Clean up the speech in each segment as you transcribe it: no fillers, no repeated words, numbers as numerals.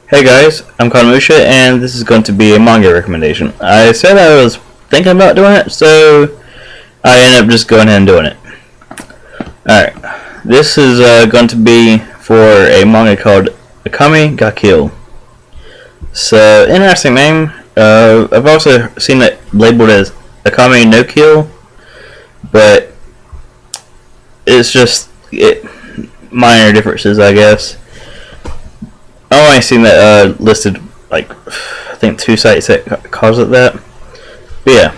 Hey guys, I'm Kanamusha, and this is going to be a manga recommendation. I said I was thinking about doing it, so I ended up just going ahead and doing it. Alright, this is going to be for a manga called Akame Got Killed. So, interesting name. I've also seen it labeled as Akame no Kill, but it's just minor differences, I guess. I've only seen that listed, like, I think 2 sites that calls it that. But yeah.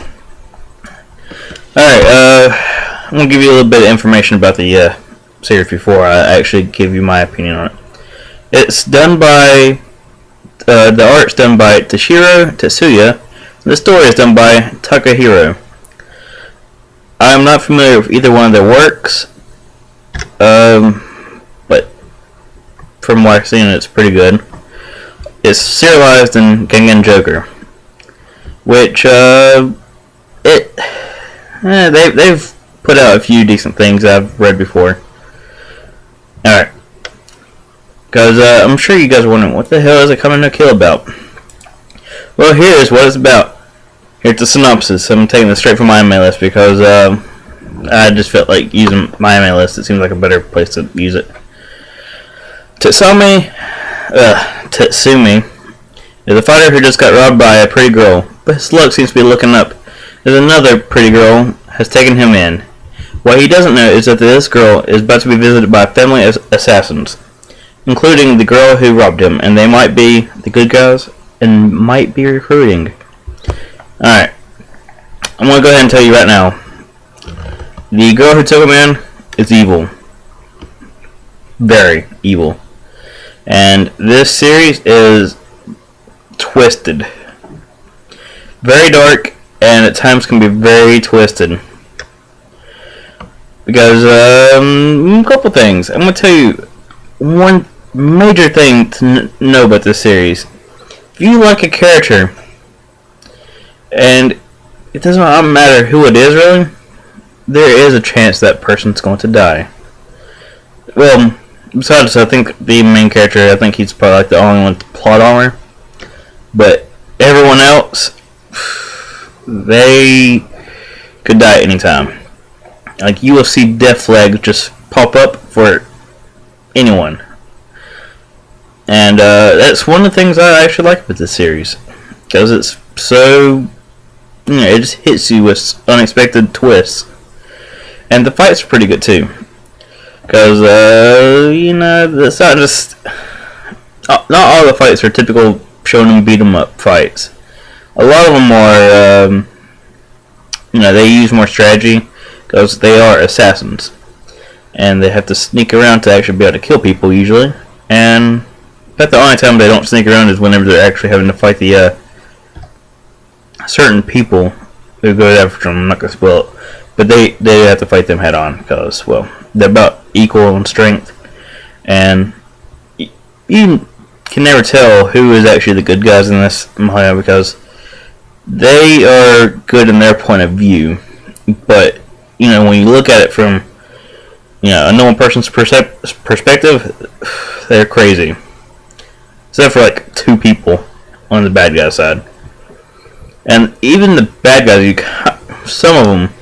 Alright, I'm going to give you a little bit of information about the series before I actually give you my opinion on it. It's done by, the art's done by Toshiro Tetsuya. The story is done by Takahiro. I'm not familiar with either one of their works. But from what I've seen, it's pretty good. It's serialized in Gengen Joker, which they've put out a few decent things I've read before. All right, because I'm sure you guys are wondering what the hell is Akame no Kill about. Well, here's what it's about. Here's the synopsis. I'm taking this straight from my anime list because I just felt like using my anime list. It seems like a better place to use it. Tatsumi is a fighter who just got robbed by a pretty girl, but his luck seems to be looking up, as another pretty girl has taken him in. What he doesn't know is that this girl is about to be visited by family assassins, including the girl who robbed him, and they might be the good guys and might be recruiting. Alright, I'm going to go ahead and tell you right now, the girl who took him in is evil. Very evil. And this series is twisted. Very dark, and at times can be very twisted. Because, a couple things. I'm going to tell you one major thing to know about this series. If you like a character, and it doesn't matter who it is really, there is a chance that person's going to die. Well, besides, I think the main character, I think he's probably like the only one with plot armor. But everyone else, they could die anytime. Like, you will see death flags just pop up for anyone. And that's one of the things I actually like with this series. Because it's so, it just hits you with unexpected twists. And the fights are pretty good too. Because, it's not just... Not all the fights are typical shonen beat 'em up fights. A lot of them are, they use more strategy. Because they are assassins. And they have to sneak around to actually be able to kill people, usually. And but the only time they don't sneak around is whenever they're actually having to fight the, certain people who go after them. I'm not going to spoil it. But they have to fight them head on. Because, well, they're about equal in strength, and you can never tell who is actually the good guys in this manga because they are good in their point of view, but when you look at it from a normal person's perspective, they're crazy, except for like 2 people on the bad guy side. And even the bad guys, some of them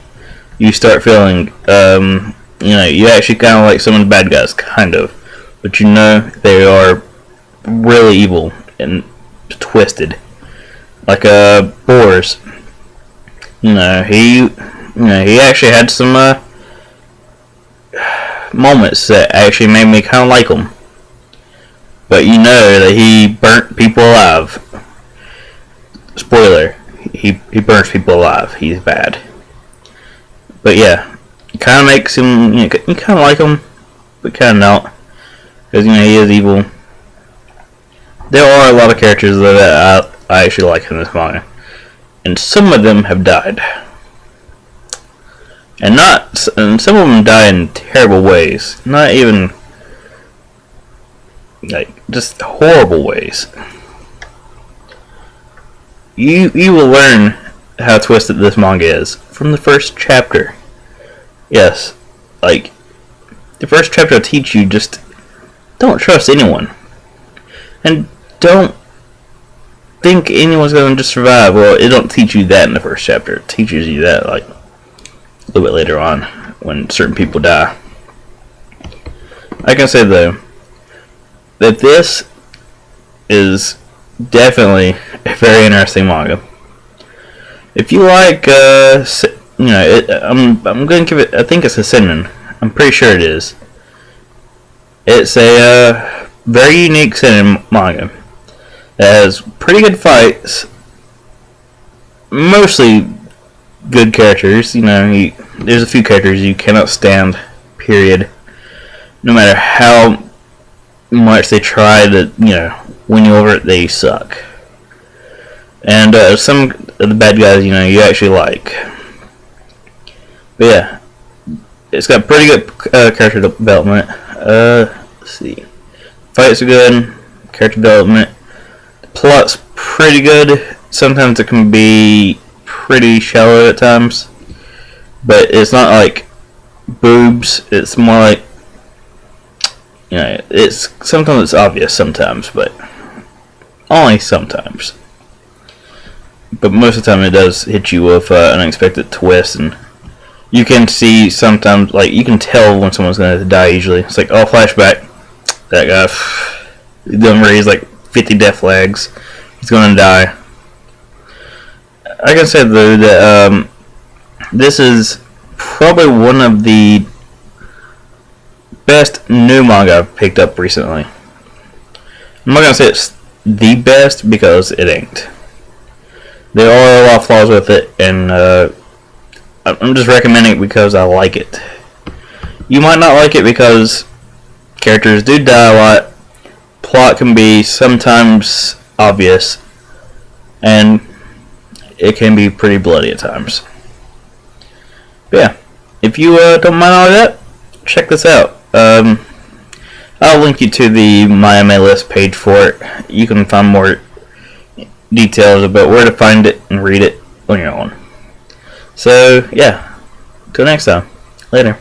you start feeling you actually kind of like some of the bad guys, kind of. But they are really evil and twisted. Like, Boris. He actually had some, moments that actually made me kind of like him. But that he burnt people alive. Spoiler. He burns people alive. He's bad. But yeah. It kind of makes him, you kind of like him, but kind of not, because he is evil. There are a lot of characters that I actually like in this manga, and some of them have died, and some of them die in terrible ways, not even like just horrible ways. You will learn how twisted this manga is from the first chapter. Yes, like, the first chapter will teach you just don't trust anyone. And don't think anyone's going to just survive. Well, it don't teach you that in the first chapter. It teaches you that like a little bit later on when certain people die. I can say though that this is definitely a very interesting manga. If you like, I'm going to give it. I think it's a seinen. I'm pretty sure it is. It's a very unique seinen manga. It has pretty good fights, mostly good characters. There's a few characters you cannot stand. Period. No matter how much they try to, win you over, they suck. And some of the bad guys, you actually like. But yeah, it's got pretty good character development. Let's see, fights are good, character development. The plot's pretty good. Sometimes it can be pretty shallow at times, but it's not like boobs. It's more like, it's sometimes it's obvious sometimes, but only sometimes. But most of the time it does hit you with unexpected twists, and you can see sometimes, like, you can tell when someone's going to die usually. It's like, oh, flashback. That guy, he's done raised like 50 death flags. He's going to die. I can say, though, that this is probably one of the best new manga I've picked up recently. I'm not going to say it's the best because it ain't. There are a lot of flaws with it, and I'm just recommending it because I like it. You might not like it because characters do die a lot, plot can be sometimes obvious, and it can be pretty bloody at times. But yeah, if you don't mind all that, check this out. I'll link you to the My Anime List page for it. You can find more details about where to find it and read it on your own. So yeah, till next time. Later.